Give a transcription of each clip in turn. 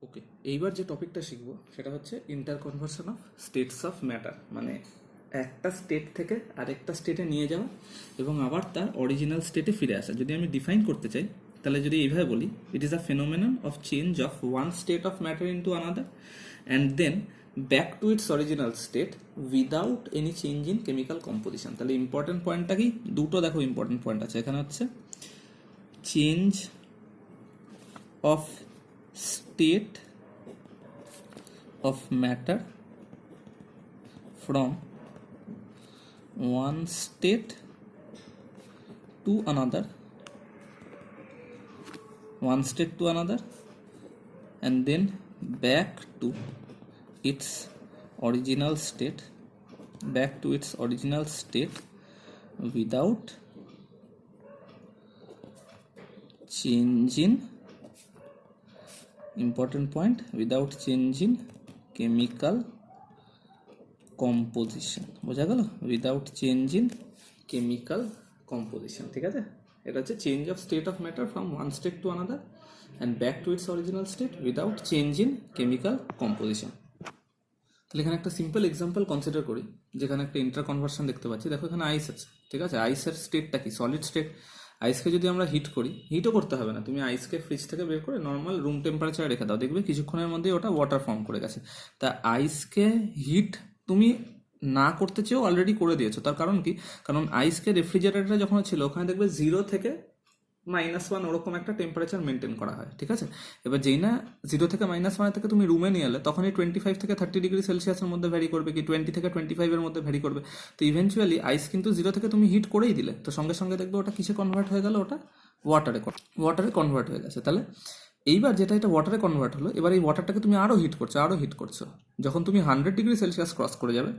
ওকে, এইবার যে টপিকটা শিখবো সেটা হচ্ছে ইন্টারকনভার্সন অফ স্টেটস অফ ম্যাটার, মানে একটা স্টেট থেকে আরেকটা স্টেটে নিয়ে যাওয়া এবং আবার তার অরিজিনাল স্টেটে ফিরে আসা। যদি আমি ডিফাইন করতে চাই তাহলে যদি এইভাবে বলি, it is a phenomenon of change of one state of matter into another and then back to its original state without any change in chemical composition. তাহলে ইম্পর্টেন্ট পয়েন্টটা কি? দুটো দেখো ইম্পর্টেন্ট পয়েন্ট আছে এখানে, হচ্ছে change of state of matter from one state to another, and then back to its original state without changing, important point, without changing chemical composition। বোঝা গেল? Without change in chemical composition. ঠিক আছে, এটা হচ্ছে change of state of matter from one state to another and back to its original state without change in chemical composition. তাহলে এখানে একটা simple example consider করি, যেখানে একটা ইন্টার কনভার্সন দেখতে পাচ্ছি। দেখো এখানে আইস আছে, ঠিক আছে? আইসের স্টেটটা কি? Solid state. আইসকে যদি আমরা হিট করি, হিটও করতে হবে না, তুমি আইসকে ফ্রিজ থেকে বের করে নর্মাল রুম টেম্পারেচারে রেখে দাও, দেখবে কিছুক্ষণের মধ্যেই ওটা ওয়াটার ফর্ম করে গেছে। তা আইসকে হিট তুমি না করতে চেয়েও অলরেডি করে দিয়েছো। তার কারণ কি? কারণ আইসকে রেফ্রিজারেটরে যখন ছিল ওখানে দেখবে 0 থেকে -1 ওরকম একটা টেম্পারেচার মেনটেন করা হয়, ঠিক আছে? এবার যেই না 0 থেকে -1 থেকে তুমি রুমে নিয়ে এলে, তখনই 25 থেকে 30 ডিগ্রি সেলসিয়াসের মধ্যে ভ্যারি করবে, কি 20 থেকে 25 এর মধ্যে ভ্যারি করবে। তো ইভেনচুয়ালি আইস কিন্তু 0 থেকে তুমি হিট করেই দিলে, তো সঙ্গে সঙ্গে দেখবে ওটা কিসে কনভার্ট হয়ে গেল? ওটা ওয়াটারে কনভার্ট হয়ে গেছে। তাহলে এইবার যেটা এটা ওয়াটারে কনভার্ট হলো, এবার এই ওয়াটারটাকে তুমি আরও হিট করছো। যখন তুমি 100 ডিগ্রি সেলসিয়াস ক্রস করে যাবে,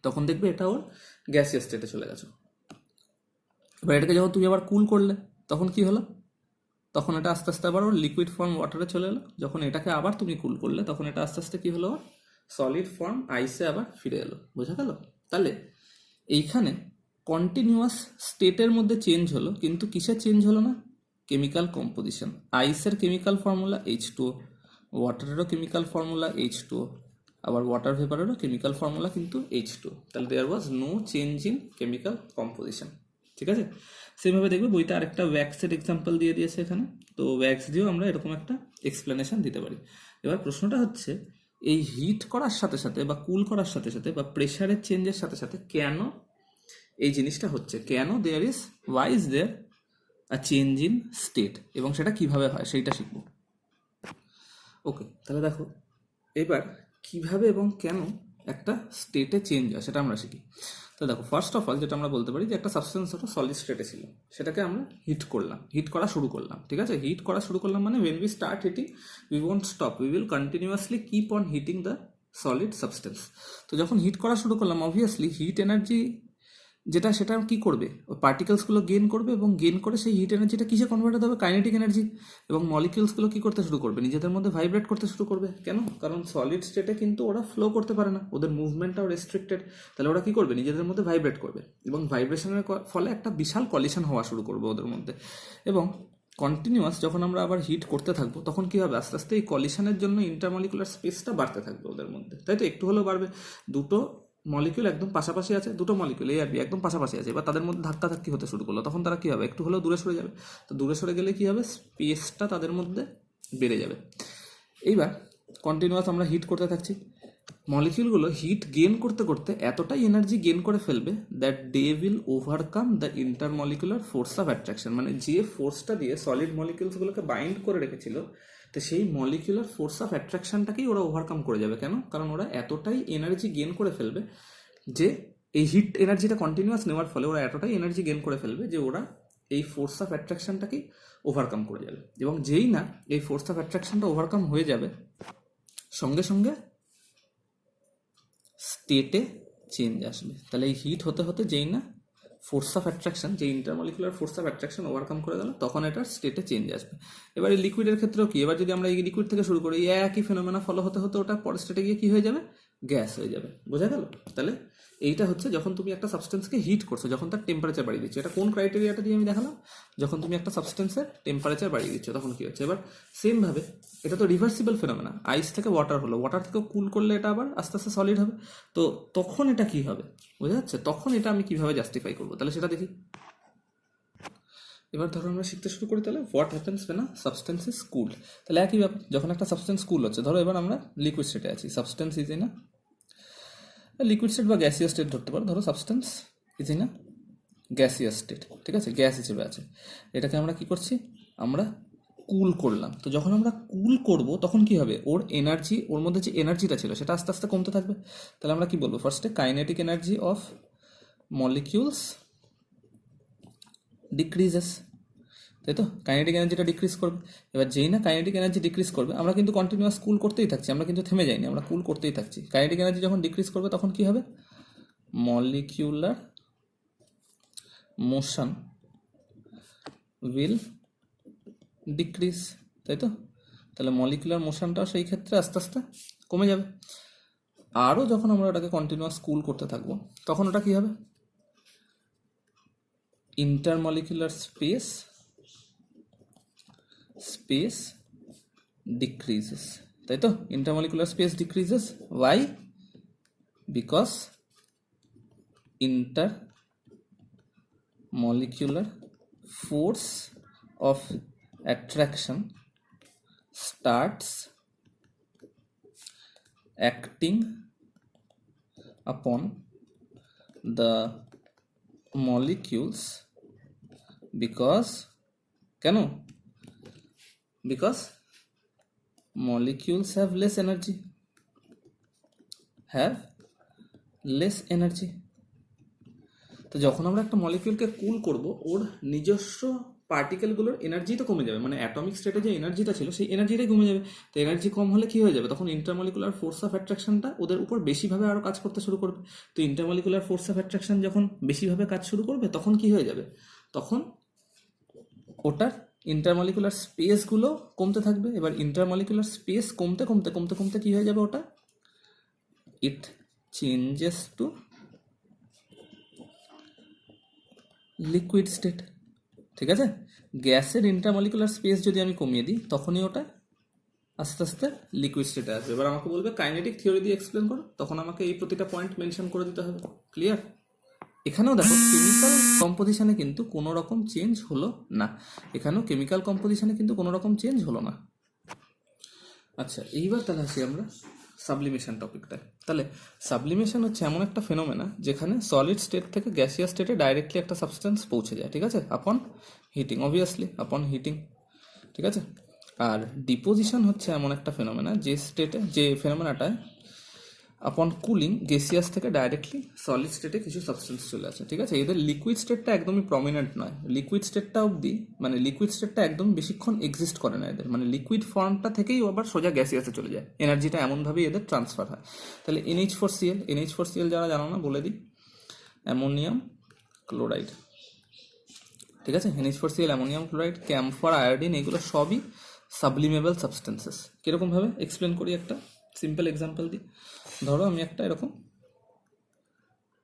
তখন দেখবে এটা ওর গ্যাসিয়াস স্টেটে চলে গেছো। এবার এটাকে যখন তুমি আবার কুল করলে, তখন কি হলো? তখন এটা আস্তে আস্তে আবার ওর লিকুইড ফর্ম ওয়াটারে চলে এলো। যখন এটাকে আবার তুমি কুল করলে, তখন এটা আস্তে আস্তে কি হলো? সলিড ফর্ম আইসে আবার ফিরে এলো। বোঝা গেল? তাহলে এইখানে কন্টিনিউয়াস স্টেটের মধ্যে চেঞ্জ হলো, কিন্তু কিসের চেঞ্জ হলো না? Chemical composition. আইসের কেমিক্যাল ফর্মুলা H2O, ওয়াটারেরও কেমিক্যাল ফর্মুলা H2O, আবার ওয়াটার ভেপারেরও কেমিক্যাল ফর্মুলা কিন্তু H2O। তাহলে there was no change in chemical composition. ঠিক আছে? সেভাবে দেখবে বইতে আরেকটা ওয়্যাক্সের এক্সাম্পল দিয়ে দিয়েছে এখানে, তো ওয়্যাক্স দিয়েও আমরা এরকম একটা এক্সপ্লেনেশন দিতে পারি। এবার প্রশ্নটা হচ্ছে, এই হিট করার সাথে সাথে বা কুল করার সাথে সাথে বা প্রেশারের চেঞ্জের সাথে সাথে কেন এই জিনিসটা হচ্ছে? কেন why is there a change in state, এবং সেটা কিভাবে হয় সেইটা শিখবো। ওকে, তাহলে দেখো এবার কিভাবে এবং কেন একটা স্টেটে চেঞ্জ হয় সেটা আমরা শিখি। তো দেখো, ফার্স্ট অফ অল যেটা আমরা বলতে পারি, যে একটা সাবস্টেন্স ওটা সলিড স্টেটে ছিল, সেটাকে আমরা হিট করা শুরু করলাম। ঠিক আছে? হিট করা শুরু করলাম মানে when we start heating we won't stop, we will continuously keep on heating the solid substance। তো যখন হিট করা শুরু করলাম, অবভিয়াসলি হিট এনার্জি যেটা, সেটা কি করবে? ওই পার্টিকেলসগুলো গেন করবে, এবং গেন করে সেই হিট এনার্জিটা কিসে কনভার্ট হবে? Kinetic energy. এবং মলিকিউলসগুলো কি করতে শুরু করবে? নিজেদের মধ্যে ভাইব্রেট করতে শুরু করবে। কেন? কারণ সলিড স্টেটে কিন্তু ওরা ফ্লো করতে পারে না, ওদের মুভমেন্টটাও রেস্ট্রিক্টেড। তাহলে ওরা কি করবে? নিজেদের মধ্যে ভাইব্রেট করবে, এবং ভাইব্রেশনের ফলে একটা বিশাল কলিশন হওয়া শুরু করবে ওদের মধ্যে। এবং কন্টিনিউয়াস যখন আমরা আবার হিট করতে থাকবো, তখন কি হবে? আস্তে আস্তে এই কলিশনের জন্য ইন্টারমলিকুলার স্পেসটা বাড়তে থাকবে ওদের মধ্যে, তাই তো? একটু হলেও বাড়বে। দুটো মলিকিউল একদম পাশাপাশি আছে, দুটো মলিকিউল এ আর বি একদম পাশাপাশি আছে, এবার তাদের মধ্যে ধাক্কাধাক্কি হতে শুরু করলো, তখন তারা কি হবে? একটু হলেও দূরে সরে যাবে। তো দূরে সরে গেলে কি হবে? স্পেসটা তাদের মধ্যে বেড়ে যাবে। এইবার কন্টিনিউয়াস আমরা হিট করতে থাকছি, মলিকিউলগুলো হিট গেন করতে করতে এতটাই এনার্জি গেন করে ফেলবে that they will overcome the intermolecular force of attraction. মানে যে ফোর্সটা দিয়ে সলিড মলিকিউলসগুলোকে বাইন্ড করে রেখেছিল, তো সেই মলিকুলার ফোর্স অফ অ্যাট্রাকশনটাকেই ওরা ওভারকাম করে যাবে। কেন? কারণ ওরা এতটাই এনার্জি গেন করে ফেলবে যে এই হিট এনার্জিটা কন্টিনিউয়াস নেওয়ার ফলে ওরা এতটাই এনার্জি গেন করে ফেলবে যে ওরা এই ফোর্স অফ অ্যাট্রাকশনটাকেই ওভারকাম করে যাবে। এবং যেই না এই ফোর্স অফ অ্যাট্রাকশনটা ওভারকাম হয়ে যাবে, সঙ্গে সঙ্গে স্টেটে চেঞ্জ আসবে। তাহলে এই হিট হতে হতে যেই না ফোর্স অফ অ্যাট্রাকশন, যে intermolecular force of attraction overcome করে গেল, তখন এটার স্টেটে চেঞ্জ আসবে। এবার এই লিকুইডের ক্ষেত্রেও কি? এবার যদি আমরা এই লিকুইড থেকে শুরু করি, একই ফেনোমেনা ফলো হতে হতে ওটা পরের স্টেটে গিয়ে কি হয়ে যাবে? গ্যাস হয়ে যাবে। বোঝা গেল? তাহলে এইটা হচ্ছে যখন তুমি একটা সাবস্টেন্সকে হিট করছো, যখন তার টেম্পারেচার বাড়িয়ে দিচ্ছ। এটা কোন ক্রাইটেরিয়াটা দিয়ে আমি দেখালাম? যখন তুমি একটা সাবস্টেন্সের টেম্পারেচার বাড়িয়ে দিচ্ছ তখন কি হচ্ছে। এবার সেম ভাবে এটা তো রিভার্সিবল ফেনোমেনা, আইস থেকে ওয়াটার হলো, ওয়াটার থেকে কুল করলে এটা আবার আস্তে আস্তে সলিড হবে। তো তখন এটা কি হবে বোঝা যাচ্ছে? তখন এটা আমি কিভাবে জাস্টিফাই করবো তাহলে সেটা দেখি। এবার ধরো আমরা শিখতে শুরু করি তাহলে what happens when a substance is cooled. তাহলে একই ব্যাপার, যখন একটা সাবস্টেন্স কুল হচ্ছে, ধরো এবার আমরা লিকুইড স্টেটে আছি, substance is in a liquid state বা গ্যাসিয়াস স্টেট ধরতে পারো। ধরো substance is in a gaseous state, ঠিক আছে, গ্যাস হিসেবে আছে। এটাকে আমরা কি করছি, আমরা কুল করলাম। তো যখন আমরা কুল করব তখন কি হবে, ওর এনার্জি, ওর মধ্যে যে এনার্জিটা ছিল সেটা আস্তে আস্তে কমতে থাকবে। তাহলে আমরা কি বলবো, ফার্স্টে kinetic energy of molecules decreases, তাই তো, কাইনেটিক এনার্জিটা ডিক্রিজ করবে। এবার যেই না কাইনেটিক এনার্জি ডিক্রিজ করবে, আমরা কিন্তু কন্টিনিউয়াস কুল করতেই থাকছি, আমরা কিন্তু থেমে যাইনি, আমরা কুল করতেই থাকছি। কাইনেটিক এনার্জি যখন ডিক্রিজ করবে তখন কি হবে, মলিকিউলার মোশন উইল ডিক্রিজ, তাই তো। তাহলে মলিকুলার মোশনটাও সেই ক্ষেত্রে আস্তে আস্তে কমে যাবে। আরও যখন আমরা ওটাকে কন্টিনিউয়াস কুল করতে থাকবো তখন ওটা কি হবে, ইন্টারমলিকুলার স্পেস ডিক্রিজেস, তাই তো। Intermolecular space decreases, why? Because intermolecular force of attraction starts acting upon the molecules because কেন, because molecules have less energy। তো যখন আমরা একটা মলিকিউলকে কুল করব, ওর নিজস্ব পার্টিকেলগুলোর এনার্জি তো কমে যাবে, মানে অ্যাটমিক স্টেটে যে এনার্জিটা ছিল সেই এনার্জিটাই কমে যাবে। তো এনার্জি কম হলে কি হয়ে যাবে, তখন ইন্টারমলিকুলার ফোর্স অফ অ্যাট্রাকশনটা ওদের উপর বেশিভাবে আরও কাজ করতে শুরু করবে। তো ইন্টারমলিকুলার ফোর্স অফ অ্যাট্রাকশন যখন বেশিভাবে কাজ শুরু করবে তখন কি হয়ে যাবে, তখন ওটার ইন্টারমলিকুলার স্পেসগুলো কমতে থাকবে। এবার ইন্টারমলিকুলার স্পেস কমতে কমতে কমতে কমতে কি হয়ে যাবে, ওটা ইট চেঞ্জেস টু লিকুইড স্টেট, ঠিক আছে। গ্যাসের ইন্টারমলিকুলার স্পেস যদি আমি কমিয়ে দিই তখনই ওটা আস্তে আস্তে লিকুইড স্টেটে আসবে। এবার আমাকে বলবে কাইনেটিক থিওরি দিয়ে এক্সপ্লেন করো, তখন আমাকে এই প্রতিটা পয়েন্ট মেনশন করে দিতে হবে। ক্লিয়ার? এখানেও দেখো কেমিক্যাল কম্পোজিশনে কিন্তু কোনো রকম চেঞ্জ হলো না, এখানেও কেমিক্যাল কম্পোজিশনে কিন্তু কোনো রকম চেঞ্জ হলো না। আচ্ছা, এইবার তাহলে আসি আমরা সাবলিমেশন টপিকটায়। তাহলে সাবলিমেশন হচ্ছে এমন একটা ফেনোমেনা যেখানে সলিড স্টেট থেকে গ্যাসিয়াস স্টেটে ডাইরেক্টলি একটা সাবস্টেন্স পৌঁছে যায়, ঠিক আছে, আপন হিটিং, অবভিয়াসলি আপন হিটিং, ঠিক আছে। আর ডিপোজিশন হচ্ছে এমন একটা ফেনোমেনা যে ফেনোমেনাটায় আপন কুলিং গ্যাসিয়াস থেকে ডাইরেক্টলি সলিড স্টেটে কিছু সাবস্টেন্স চলে আসে, ঠিক আছে। এদের লিকুইড স্টেটটা একদমই প্রমিনেন্ট নয়, লিকুইড স্টেটটা অবধি, মানে লিকুইড স্টেটটা একদম বেশিক্ষণ এক্সিস্ট করে না এদের, মানে লিকুইড ফর্মটা থেকেই আবার সোজা গ্যাসিয়াসে চলে যায়, এনার্জিটা এমনভাবেই এদের ট্রান্সফার হয়। তাহলে NH4Cl যারা জানো না বলে দিই, অ্যামোনিয়াম ক্লোরাইড, ঠিক আছে। NH4Cl, ammonium chloride, camphor, iodine, এগুলো সবই সাবলিমেবল সাবস্টেন্সেস। কীরকমভাবে এক্সপ্লেন করি, একটা সিম্পল এক্সাম্পল দিই। ধরো আমি একটা এরকম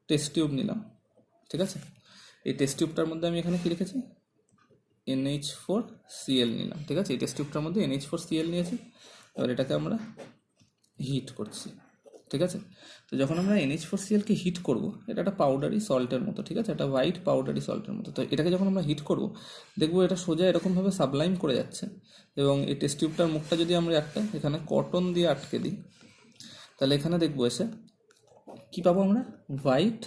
টেস্ট টিউব নিলাম, ঠিক আছে। এই টেস্ট টিউবটার মধ্যে আমি এখানে কি লিখেছি, NH4Cl নিলাম, ঠিক আছে। এই টেস্ট টিউবটার মধ্যে NH4Cl নিয়েছি। এবার এটাকে আমরা হিট করছি, ঠিক আছে। তো যখন আমরা NH4Cl-কে হিট করব, এটা একটা পাউডারি সল্টের মতো, ঠিক আছে, একটা হোয়াইট পাউডারি সল্টের মতো। তো এটাকে যখন আমরা হিট করব দেখবো এটা সোজা এরকমভাবে সাবলাইম করে যাচ্ছে। এবং এই টেস্ট টিউবটার মুখটা যদি আমরা একটা এখানে কটন দিয়ে আটকে দিই তাহলে এখানে দেখবো এসে কি পাবো, আমরা হোয়াইট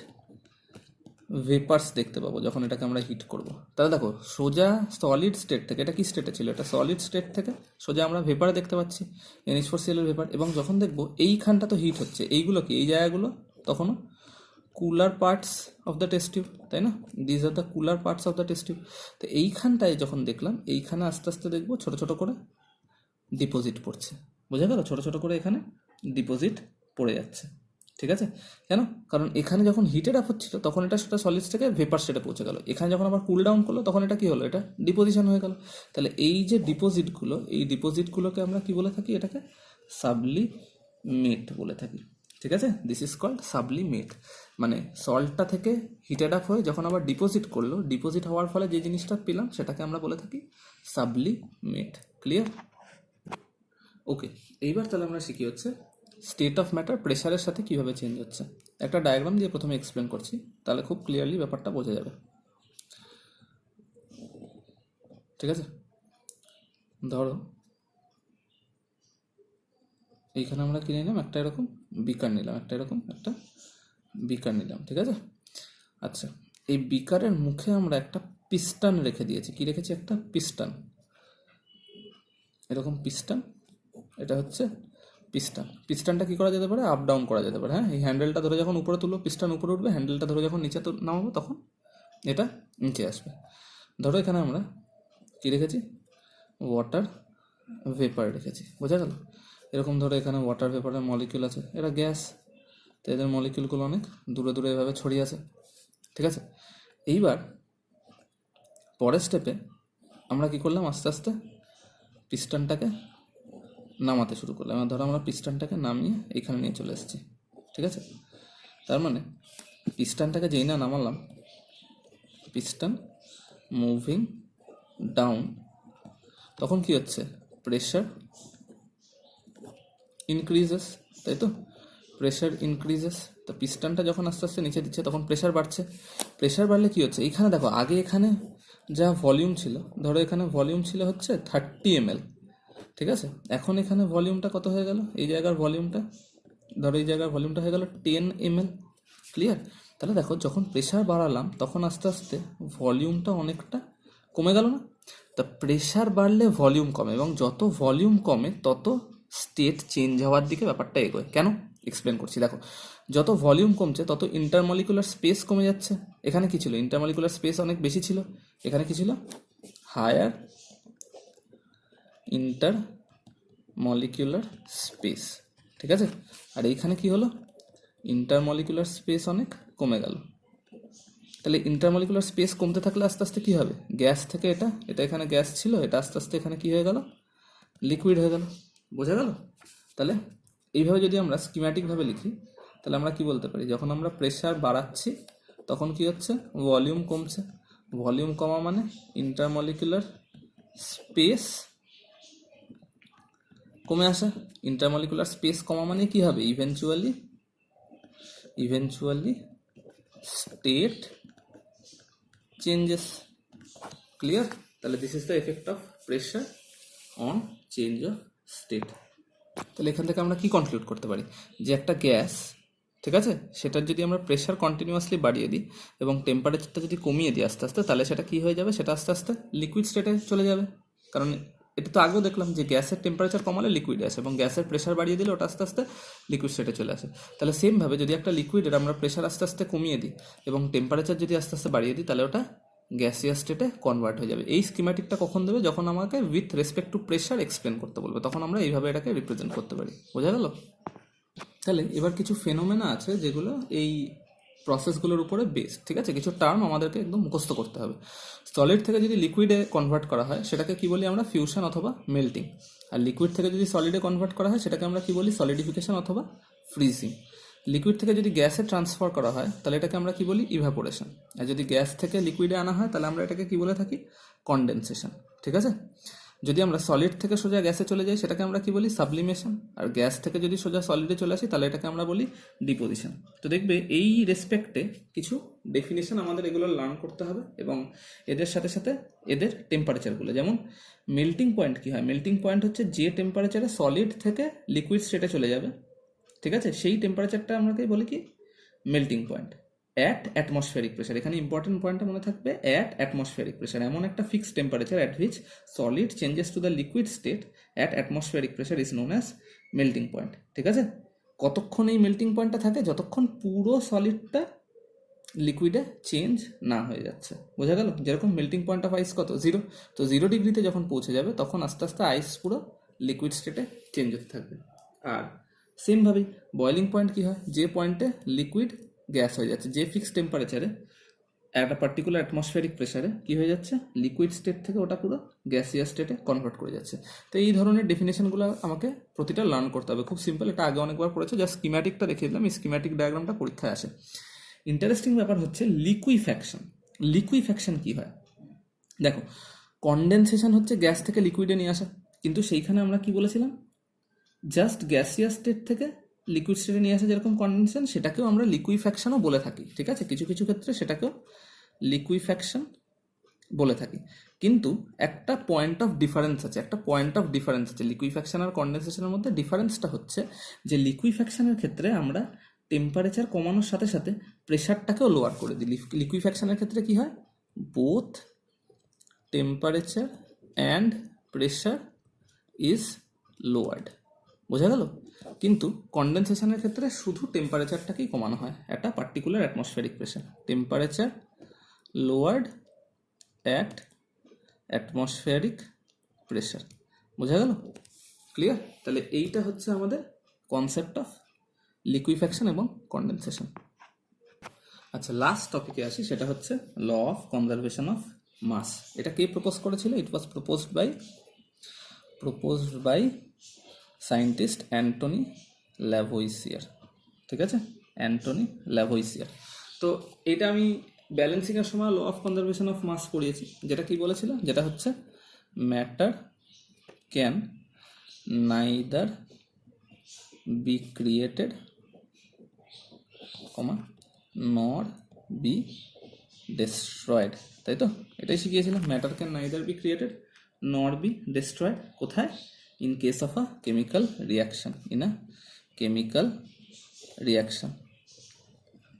ভেপার্স দেখতে পাবো যখন এটাকে আমরা হিট করব। তাহলে দেখো সোজা সলিড স্টেট থেকে, এটা কি স্টেটে ছিল, এটা সলিড স্টেট থেকে সোজা আমরা ভেপার দেখতে পাচ্ছি, NH4Cl এর ভেপার। এবং যখন দেখবো এইখানটা তো হিট হচ্ছে, এইগুলো কি, এই জায়গাগুলো তখনও cooler parts of the test tube, তাই না, these are the cooler parts of the test tube. তো এইখানটায় যখন দেখলাম, এইখানে আস্তে আস্তে দেখবো ছোট ছোট করে ডিপোজিট পড়ছে, বোঝা গেল, ছোট ছোট করে এখানে ডিপোজিট পড়ে যাচ্ছে, ঠিক আছে। কেন, কারণ এখানে যখন হিটেড আপ হচ্ছিল তখন এটা সেটা সলিড থেকে ভেপার স্টেটে পৌঁছে গেল, এখানে যখন আবার কুল ডাউন করলো তখন এটা কি হলো, এটা ডিপোজিশন হয়ে গেল। তাহলে এই যে ডিপোজিটগুলো, এই ডিপোজিটগুলোকে আমরা কি বলে থাকি, এটাকে সাবলিমেট বলে থাকি, ঠিক আছে, দিস ইজ কল্ড সাবলিমেট। মানে সল্টটা থেকে হিটেড আপ হয়ে যখন আবার ডিপোজিট করলো, ডিপোজিট হওয়ার ফলে যে জিনিসটা পেলাম সেটাকে আমরা বলে থাকি সাবলিমেট। ক্লিয়ার? ওকে, এইবার তাহলে আমরা শিখি হচ্ছে স্টেট অফ ম্যাটার প্রেশারের সাথে কিভাবে চেঞ্জ হচ্ছে। একটা ডায়াগ্রাম দিয়ে প্রথমে এক্সপ্লেন করছি, তাহলে খুব ক্লিয়ারলি ব্যাপারটা বোঝা যাবে। ঠিক আছে, ধরো এইখানে আমরা কিনে নিলাম একটা এরকম বিকার নিলাম, একটা এরকম একটা বিকার নিলাম। ঠিক আছে, আচ্ছা, এই বিকারের মুখে আমরা একটা পিস্টন রেখে দিয়েছি। কি রেখেছি? একটা পিস্টন, এরকম পিস্টন। এটা হচ্ছে পিস্টন। পিস্টনটা কি করা যেতে পারে? আপ ডাউন করা যেতে পারে। হ্যাঁ, এই হ্যান্ডেলটা ধরে যখন উপরে তুলবো পিস্টন উপরে উঠবে, হ্যান্ডেলটা ধরে যখন নিচে নামাবো তখন এটা নিচে আসবে। ধরো এখানে আমরা কি রেখেছি? ওয়াটার ভেপার রেখেছি। বোঝা গেল? এরকম ধরো এখানে ওয়াটার ভেপারের মলিকিউল আছে, এরা গ্যাস, তো এদের মলিকিউলগুলো অনেক দূরে দূরে এভাবে ছড়িয়ে আছে। ঠিক আছে, এইবার পরের স্টেপে আমরা কি করলাম? আস্তে আস্তে পিস্টনটাকে নামাতে শুরু করলাম। ধরো আমরা পিস্টনটাকে নামিয়ে এখানে নিয়ে চলে এসেছি। ঠিক আছে, তার মানে পিস্টনটাকে যেই না নামালাম, পিস্টন মুভিং ডাউন, তখন কি হচ্ছে? প্রেশার ইনক্রিজেস, তাই তো? Pressure increases. তো পিস্টনটা যখন আস্তে আস্তে নিচে দিচ্ছে তখন প্রেশার বাড়ছে। প্রেশার বাড়লে কি হচ্ছে? এইখানে দেখো, আগে এখানে যা ভলিউম ছিল, ধরো এখানে ভলিউম ছিল হচ্ছে 30 ml। ঠিক আছে, এখন এখানে ভলিউমটা কত হয়ে গেল? এই জায়গার ভলিউমটা, ধরো এই জায়গার ভলিউমটা হয়ে গেল 10 ml। ক্লিয়ার? তাহলে দেখো, যখন প্রেশার বাড়ালাম তখন আস্তে আস্তে ভলিউমটা অনেকটা কমে গেল না? তা প্রেশার বাড়লে ভলিউম কমে, এবং যত ভলিউম কমে তত স্টেট চেঞ্জ হওয়ার দিকে ব্যাপারটা এগোয়। কেন? এক্সপ্লেন করছি। দেখো, যত ভলিউম কমছে তত ইন্টারমলিকুলার স্পেস কমে যাচ্ছে। এখানে কি ছিল? ইন্টারমলিকুলার স্পেস অনেক বেশি ছিল। এখানে কি ছিল? Higher intermolecular space. ঠিক আছে, আর এইখানে কি হলো? ইন্টারমলিকুলার স্পেস অনেক কমে গেল। তাহলে ইন্টারমলিকুলার স্পেস কমতে থাকলে আস্তে আস্তে কি হবে? গ্যাস থেকে এটা এখানে গ্যাস ছিল, এটা আস্তে আস্তে এখানে কি হয়ে গেল? লিকুইড হয়ে গেল। বোঝা গেল? তাহলে এইভাবে যদি আমরা স্কিম্যাটিকভাবে লিখি, তাহলে আমরা কি বলতে পারি? যখন আমরা প্রেশার বাড়াচ্ছি তখন কি হচ্ছে? ভলিউম কমছে। ভলিউম কমা মানে ইন্টারমলিকুলার স্পেস কমে আসে। ইন্টারমলিকুলার স্পেস কমা মানে কি হবে? Eventually state changes. ক্লিয়ার? তাহলে this is the effect of pressure on change of state. তাহলে এখান থেকে আমরা কি কনক্লুড করতে পারি? যে একটা গ্যাস, ঠিক আছে, সেটার যদি আমরা প্রেশার কন্টিনিউয়াসলি বাড়িয়ে দিই এবং টেম্পারেচারটা যদি কমিয়ে দিই আস্তে আস্তে, তাহলে সেটা কি হয়ে যাবে? সেটা আস্তে আস্তে লিকুইড স্টেটে চলে যাবে। কারণ এটা তো আগেও দেখলাম যে গ্যাসের টেম্পারেচার কমালে লিকুইড আসে, এবং গ্যাসের প্রেশার বাড়িয়ে দিলে ওটা আস্তে আস্তে লিকুইড স্টেটে চলে আসে। তাহলে সেমভাবে যদি একটা লিকুইডের আমরা প্রেশার আস্তে আস্তে কমিয়ে দিই এবং টেম্পারেচার যদি আস্তে আস্তে বাড়িয়ে দিই, তাহলে ওটা গ্যাসিয়াস স্টেটে কনভার্ট হয়ে যাবে। এই স্কিম্যাটিকটা কখন দেবে? যখন আমাকে with respect to pressure explain করতে বলবে, তখন আমরা এইভাবে এটাকে রিপ্রেজেন্ট করতে পারি। বোঝা গেল? তাহলে এবার কিছু ফেনোমেনা আছে যেগুলো এই প্রসেসগুলোর উপরে বেসড। ঠিক আছে, কিছু টার্ম আমাদেরকে একদম মুখস্থ করতে হবে। সলিড থেকে যদি লিকুইডে কনভার্ট করা হয় সেটাকে কি বলি আমরা? ফিউশন অথবা মেল্টিং। আর লিকুইড থেকে যদি সলিডে কনভার্ট করা হয় সেটাকে আমরা কি বলি? সলিডিফিকেশন অথবা ফ্রিজিং। লিকুইড থেকে যদি গ্যাসে ট্রান্সফার করা হয় তাহলে এটাকে আমরা কি বলি? ইভাপোরেশন। আর যদি গ্যাস থেকে লিকুইডে আনা হয় তাহলে আমরা এটাকে কি বলে থাকি? কনডেনসেশন। ঠিক আছে, যদি আমরা সলিড থেকে সোজা গ্যাসে চলে যাই সেটাকে আমরা কি বলি? সাবলিমেশন। আর গ্যাস থেকে যদি সোজা সলিডে চলে আসি তাহলে এটাকে আমরা বলি ডিপোজিশন। তো দেখবে এই রেসপেক্টে কিছু ডেফিনেশন আমাদের এগুলো লার্ন করতে হবে, এবং এদের সাথে সাথে এদের টেম্পারেচারগুলো। যেমন মেল্টিং পয়েন্ট কি হয়? মেল্টিং পয়েন্ট হচ্ছে যে টেম্পারেচারে সলিড থেকে লিকুইড স্টেটে চলে যাবে, ঠিক আছে, সেই টেম্পারেচারটা আমাকে বলি কি? Melting point. At atmospheric pressure, এখানে ইম্পর্টেন্ট পয়েন্টটা মনে থাকবে, অ্যাট অ্যাটমসফেরিক প্রেশার, এমন একটা fixed temperature at which solid changes to the liquid stayed at atmospheric pressure is known as melting point. ঠিক আছে, কতক্ষণ এই মেল্টিং পয়েন্টটা থাকে? যতক্ষণ পুরো সলিডটা লিকুইডে চেঞ্জ না হয়ে যাচ্ছে। বোঝা গেল? যেরকম মেল্টিং পয়েন্ট অফ আইস কত? 0। তো 0 ডিগ্রিতে যখন পৌঁছে যাবে তখন আস্তে আস্তে আইস পুরো লিকুইড স্টেটে চেঞ্জ হতে থাকবে। আর সেমভাবেই বয়লিং পয়েন্ট কি হয়? যে পয়েন্টে লিকুইড গ্যাস হয়ে যাচ্ছে, যে ফিক্সড টেম্পারেচারে একটা পার্টিকুলার অ্যাটমসফিয়ারিক প্রেসারে কি হয়ে যাচ্ছে, লিকুইড স্টেট থেকে ওটা পুরো গ্যাসিয়াস স্টেটে কনভার্ট করে যাচ্ছে। তো এই ধরনের ডেফিনেশনগুলো আমাকে প্রতিটা লার্ন করতে হবে। খুব সিম্পল, এটা আগে অনেকবার পড়েছে, জাস্ট স্কিম্যাটিকটা দেখিয়ে দিলাম। এই স্কিম্যাটিক ডায়াগ্রামটা পরীক্ষায় আসে। ইন্টারেস্টিং ব্যাপার হচ্ছে লিকুইফ্যাকশন। লিকুইফ্যাকশন কি হয় দেখো, কনডেনসেশন হচ্ছে গ্যাস থেকে লিকুইডে নিয়ে আসা, কিন্তু সেইখানে আমরা কি বলেছিলাম, জাস্ট গ্যাসিয়াস স্টেট থেকে লিকুইড স্টেটে নিয়ে আসা যেরকম কনডেনসেশন, সেটাকেও আমরা লিকুইফ্যাকশনও বলে থাকি। ঠিক আছে, কিছু কিছু ক্ষেত্রে সেটাকেও লিকুইফ্যাকশন বলে থাকি। কিন্তু একটা পয়েন্ট অফ ডিফারেন্স আছে, লিকুইফ্যাকশন আর কনডেনসেশনের মধ্যে ডিফারেন্সটা হচ্ছে যে লিকুইফ্যাকশনের ক্ষেত্রে আমরা টেম্পারেচার কমানোর সাথে সাথে প্রেশারটাকেও লোয়ার করে দিই। লিকুইফ্যাকশনের ক্ষেত্রে কি হয়, both temperature and pressure is lowered, বোঝা গেল। কিন্তু কনডেনসেশনের ক্ষেত্রে শুধু টেম্পারেচারটাকেই কমানো হয়, একটা particular atmospheric pressure, temperature lowered at atmospheric pressure, বোঝা গেল, ক্লিয়ার। তাহলে এইটা হচ্ছে আমাদের কনসেপ্ট অফ লিকুইফ্যাকশন এবং কনডেনসেশন। আচ্ছা, লাস্ট টপিকে আসি, সেটা হচ্ছে law of conservation of mass. এটা কে প্রপোজ করেছিল? It was proposed by scientist Antoine Lavoisier. ঠিক আছে, অ্যান্টনি ল্যাভোইসিয়ার। তো এটা আমি ব্যালেন্সিংয়ের সময় law of conservation of mass পড়িয়েছি, যেটা কি বলেছিল, যেটা হচ্ছে matter can neither be created nor be destroyed, তাই তো? এটাই শিখিয়েছিলাম, matter can neither be created nor be destroyed. কোথায়? In case of a chemical reaction,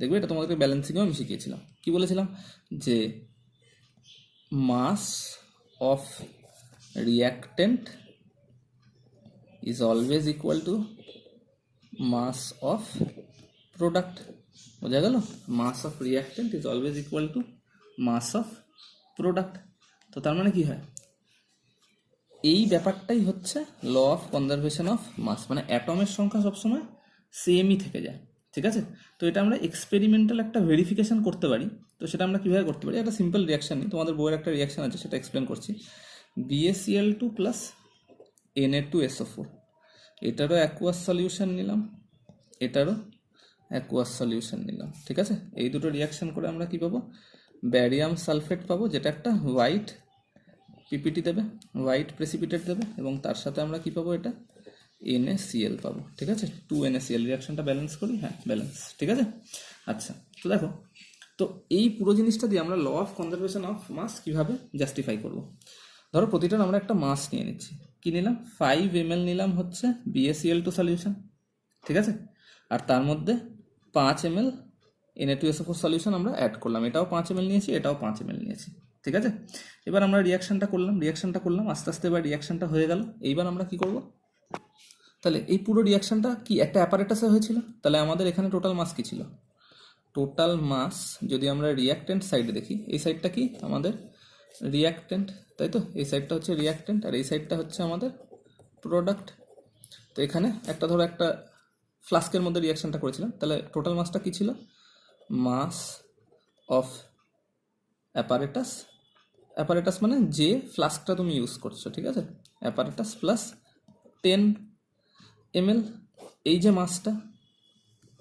দেখবে এটা তোমাদেরকে ব্যালেন্সিংও আমি শিখিয়েছিলাম। কি বলেছিলাম, যে mass of reactant is always equal to mass of product, বোঝা গেল। Mass of reactant is always equal to mass of product. তো তার মানে কি হয়, এই ব্যাপারটাই হচ্ছে law of conservation of mass, মানে অ্যাটমের সংখ্যা সবসময় সেমই থেকে যায়। ঠিক আছে, তো এটা আমরা এক্সপেরিমেন্টাল একটা ভেরিফিকেশন করতে পারি। তো সেটা আমরা কীভাবে করতে পারি, একটা সিম্পল রিয়াকশান নিই, তোমাদের বইয়ের একটা রিয়াকশান আছে, সেটা এক্সপ্লেন করছি। BaCl2 প্লাস Na2SO4, এটারও অ্যাকুয়াস সলিউশন নিলাম, এটারও অ্যাকুয়াস সলিউশন নিলাম। ঠিক আছে, এই দুটো রিয়াকশান করে আমরা কী পাবো, ব্যারিয়াম সালফেট পাবো, যেটা একটা হোয়াইট পিপিটি দেবে, হোয়াইট প্রেসিপিটেট দেবে, এবং তার সাথে আমরা কি পাবো, এটা NaCl পাবো। ঠিক আছে, 2NaCl। রিয়াকশনটা ব্যালেন্স করি, হ্যাঁ ব্যালেন্স। ঠিক আছে, আচ্ছা, তো দেখো, তো এই পুরো জিনিসটা দিয়ে আমরা law of conservation of mass কীভাবে জাস্টিফাই করব। ধরো প্রতিটার আমরা একটা মাস নিয়ে নিচ্ছি, কি নিলাম, 5 ml নিলাম হচ্ছে BaCl2 সলিউশন। ঠিক আছে, আর তার মধ্যে 5 ml Na2SO4 সলিউশন আমরা অ্যাড করলাম, এটাও 5 ml নিয়েছি, এটাও 5 ml নিয়েছি। ঠিক আছে, এবার আমরা রিয়াকশনটা করলাম, আস্তে আস্তে এবার রিয়াকশনটা হয়ে গেল। এইবার আমরা কি করব, তাহলে এই পুরো রিয়াকশনটা কি একটা অ্যাপারেটাসে হয়েছিল, তাহলে আমাদের এখানে টোটাল মাস কি ছিল, টোটাল মাস যদি আমরা রিয়াক্টেন্ট সাইডে দেখি, এই সাইডটা কি আমাদের রিয়াক্টেন্ট, তাই তো? এই সাইডটা হচ্ছে রিয়াক্টেন্ট আর এই সাইডটা হচ্ছে আমাদের প্রোডাক্ট। তো এখানে একটা ধরো একটা ফ্লাস্কের মধ্যে রিয়াকশনটা করেছিলাম, তাহলে টোটাল মাসটা কি ছিল, মাস অফ অ্যাপারেটাস মানে যে ফ্লাস্কটা তুমি ইউজ করছো। ঠিক আছে, অ্যাপারেটাস প্লাস 10 ml, এই যে মাসটা,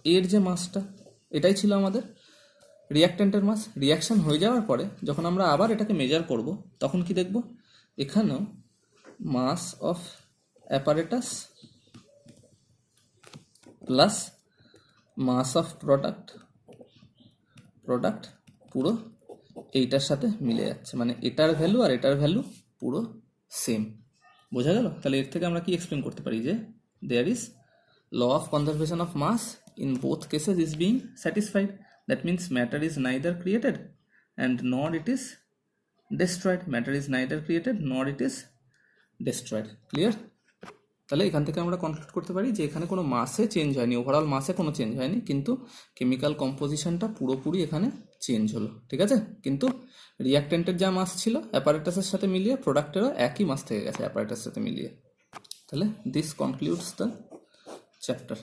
এর যে মাসটা, এটাই ছিল আমাদের রিয়াক্টেন্টের মাস। রিয়াকশন হয়ে যাওয়ার পরে যখন আমরা আবার এটাকে মেজার করব, তখন কি দেখব, এখানেও mass of apparatus plus mass of product পুরো এইটার সাথে মিলে যাচ্ছে, মানে এটার ভ্যালু আর এটার ভ্যালু পুরো সেম, বোঝা গেল। তাহলে এর থেকে আমরা কি এক্সপ্লেন করতে পারি, যে there is law of conservation of mass in both cases is being satisfied. That means matter is neither created and nor it is destroyed, clear. তাহলে এখান থেকে আমরা কনক্লুড করতে পারি যে এখানে কোনো মাসে চেঞ্জ হয়নি, ওভারঅল মাসে কোনো চেঞ্জ হয়নি, কিন্তু কেমিক্যাল কম্পোজিশনটা পুরোপুরি এখানে চেঞ্জ হলো। ঠিক আছে, কিন্তু রিয়াক্টেন্টের যা মাস ছিল অ্যাপারেটাসের সাথে মিলিয়ে প্রোডাক্টেরও একই মাস থেকে গেছে অ্যাপারেটাসের সাথে মিলিয়ে। তাহলে দিস কনক্লুডস দ্য চ্যাপ্টার।